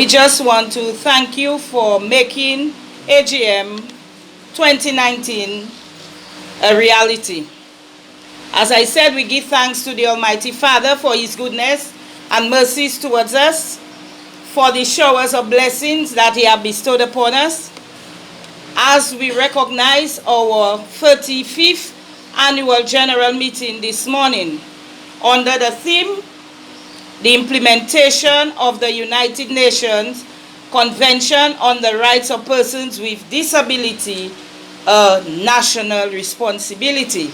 just want to thank you for making AGM 2019 a reality. As I said, we give thanks to the Almighty Father for His goodness and mercies towards us, for the showers of blessings that He has bestowed upon us, as we recognize our 35th annual general meeting this morning under the theme, the implementation of the United Nations Convention on the Rights of Persons with Disability, a national responsibility.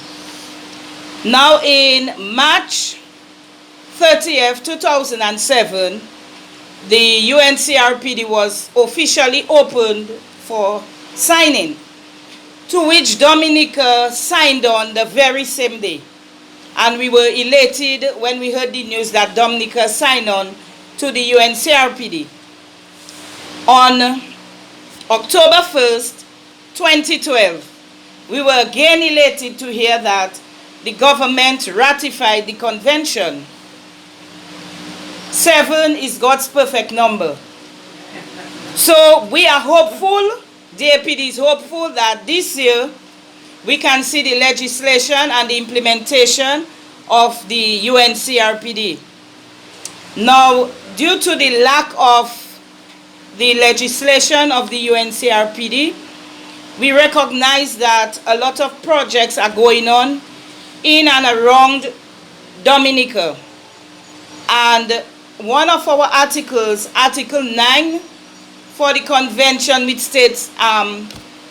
Now in March 30th, 2007, the UNCRPD was officially opened for signing, to which Dominica signed on the very same day. And we were elated when we heard the news that Dominica signed on to the UNCRPD. On October 1st, 2012, we were again elated to hear that the government ratified the convention. 7 is God's perfect number. So we are hopeful, DAPD is hopeful that this year we can see the legislation and the implementation of the UNCRPD. Now, due to the lack of the legislation of the UNCRPD, we recognize that a lot of projects are going on in and around Dominica. And one of our articles, Article 9, for the convention which states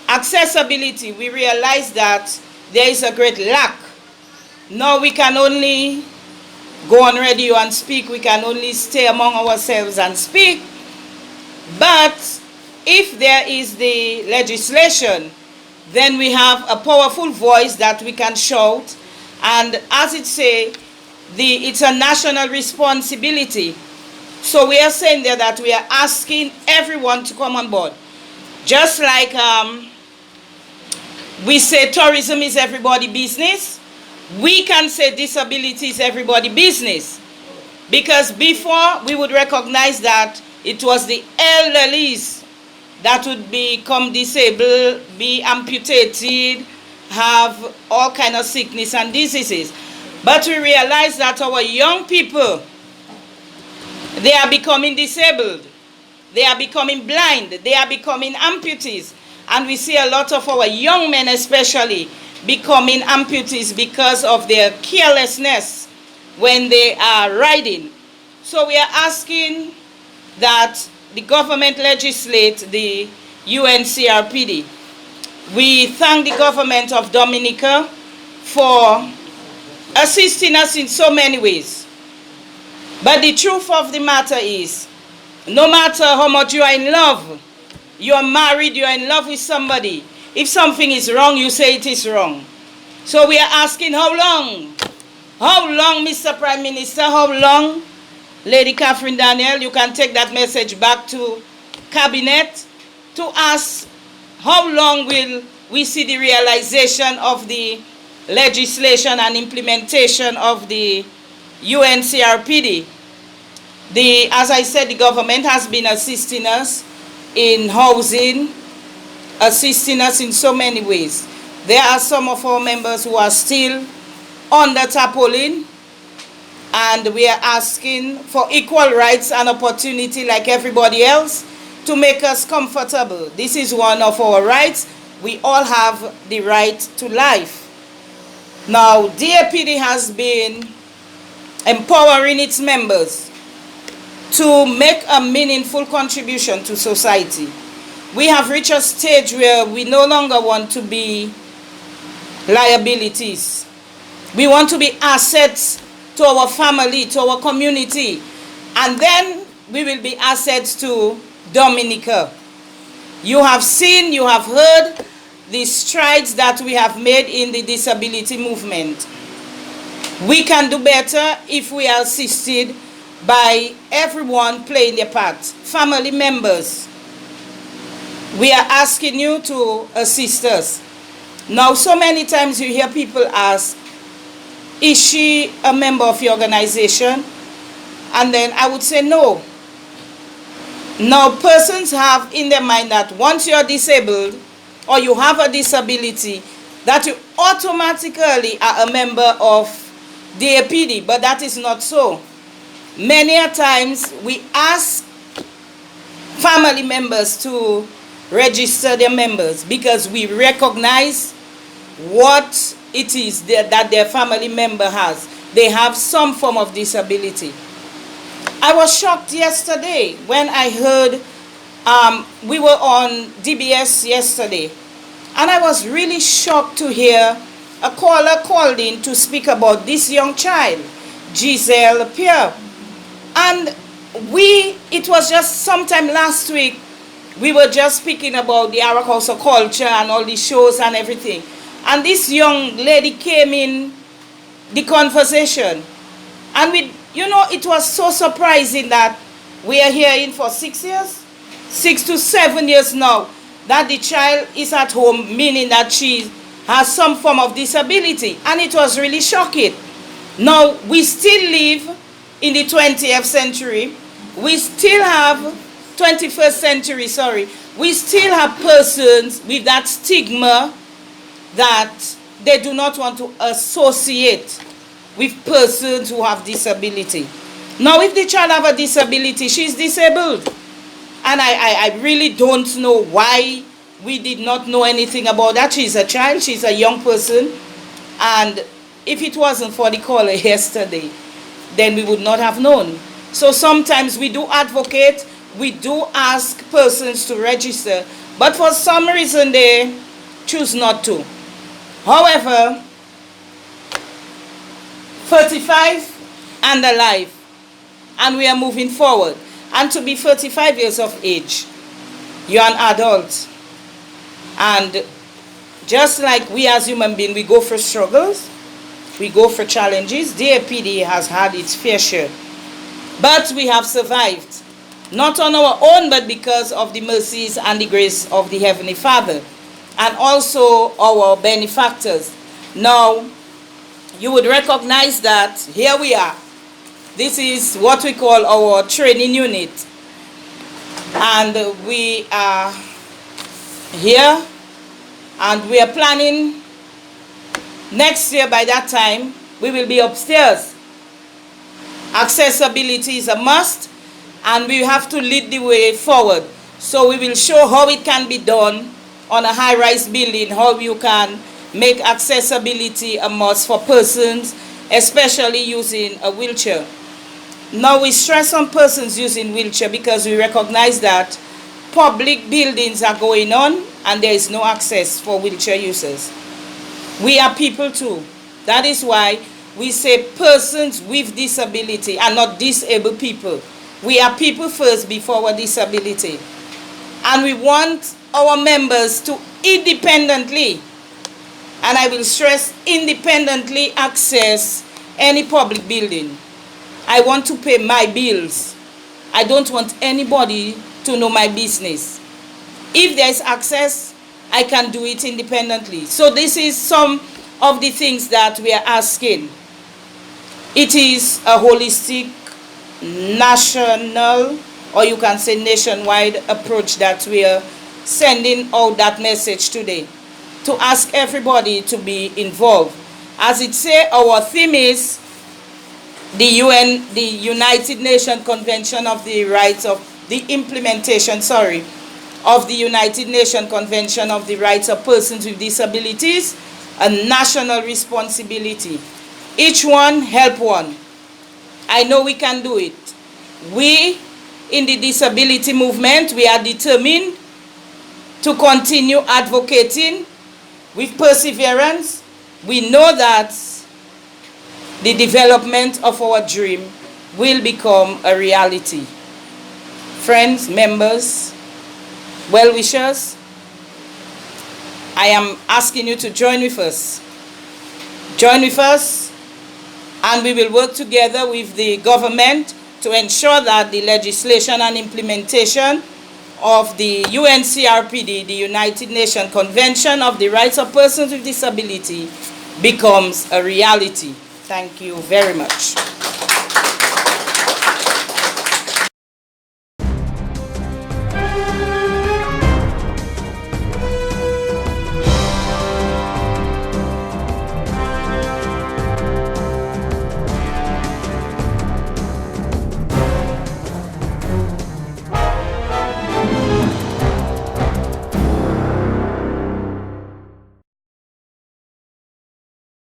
accessibility, we realize that there is a great lack. Now we can only go on radio and speak, we can only stay among ourselves and speak. But if there is the legislation, then we have a powerful voice that we can shout. And as it says, it's a national responsibility. So we are saying there that we are asking everyone to come on board. Just like we say tourism is everybody's business, we can say disability is everybody's business. Because before we would recognize that it was the elderlies that would become disabled, be amputated, have all kind of sickness and diseases. But we realize that our young people, they are becoming disabled, they are becoming blind, they are becoming amputees. And we see a lot of our young men especially becoming amputees because of their carelessness when they are riding. So we are asking that the government legislate the UNCRPD. We thank the government of Dominica for assisting us in so many ways. But the truth of the matter is, no matter how much you are in love, you are married, you are in love with somebody, if something is wrong, you say it is wrong. So we are asking how long? How long, Mr. Prime Minister, how long? Lady Catherine Daniel, you can take that message back to Cabinet to ask how long will we see the realization of the legislation and implementation of the UNCRPD. As I said, the government has been assisting us in housing, assisting us in so many ways. There are some of our members who are still under tarpaulin, and we are asking for equal rights and opportunity like everybody else to make us comfortable. This is one of our rights. We all have the right to life. Now, DAPD has been empowering its members to make a meaningful contribution to society. We have reached a stage where we no longer want to be liabilities. We want to be assets to our family, to our community, and then we will be assets to Dominica. You have seen, you have heard the strides that we have made in the disability movement. We can do better if we are assisted by everyone playing their part. Family members, we are asking you to assist us. Now, so many times you hear people ask, is she a member of your organization? And then I would say no. Now, persons have in their mind that once you're disabled or you have a disability, that you automatically are a member of DAPD, but that is not so. Many a times we ask family members to register their members because we recognize what it is that their family member has. They have some form of disability. I was shocked yesterday when I heard we were on DBS yesterday, and I was really shocked to hear a caller called in to speak about this young child, Giselle Pierre. And it was just sometime last week, we were just speaking about the Arakosa culture and all the shows and everything. And this young lady came in the conversation. And it was so surprising that we are hearing for 6 years, 6 to 7 years now, that the child is at home, meaning that she has some form of disability. And it was really shocking. Now, we still live in the 20th century. We still have 21st century, sorry. We still have persons with that stigma that they do not want to associate with persons who have disability. Now, if the child have a disability, she's disabled. And I really don't know why we did not know anything about that. She's a child, she's a young person. And if it wasn't for the caller yesterday, then we would not have known. So sometimes we do advocate, we do ask persons to register, but for some reason they choose not to. However, 35 and alive, and we are moving forward. And to be 35 years of age, you're an adult. And just like we as human beings, we go for struggles, we go for challenges. DAPD has had its fair share. But we have survived. Not on our own, but because of the mercies and the grace of the Heavenly Father. And also our benefactors. Now, you would recognize that here we are. This is what we call our training unit. And we are here. And we are planning next year, by that time, we will be upstairs. Accessibility is a must, and we have to lead the way forward. So we will show how it can be done on a high-rise building, how you can make accessibility a must for persons, especially using a wheelchair. Now we stress on persons using wheelchair because we recognize that public buildings are going on and there is no access for wheelchair users. We are people too. That is why we say persons with disability and not disabled people. We are people first before our disability. And we want our members to independently, and I will stress independently, access any public building. I want to pay my bills. I don't want anybody to know my business. If there is access, I can do it independently. So this is some of the things that we are asking. It is a holistic, national, or you can say nationwide approach that we are sending out that message today, to ask everybody to be involved. As it say, our theme is the United Nations Convention of the Rights of the implementation, of the United Nations Convention of the Rights of Persons with Disabilities, a national responsibility. Each one help one. I know we can do it. We in the disability movement, we are determined to continue advocating with perseverance. We know that the development of our dream will become a reality. Friends, members, well-wishers, I am asking you to join with us. Join with us, and we will work together with the government to ensure that the legislation and implementation of the UNCRPD, the United Nations Convention of the Rights of Persons with Disability, becomes a reality. Thank you very much.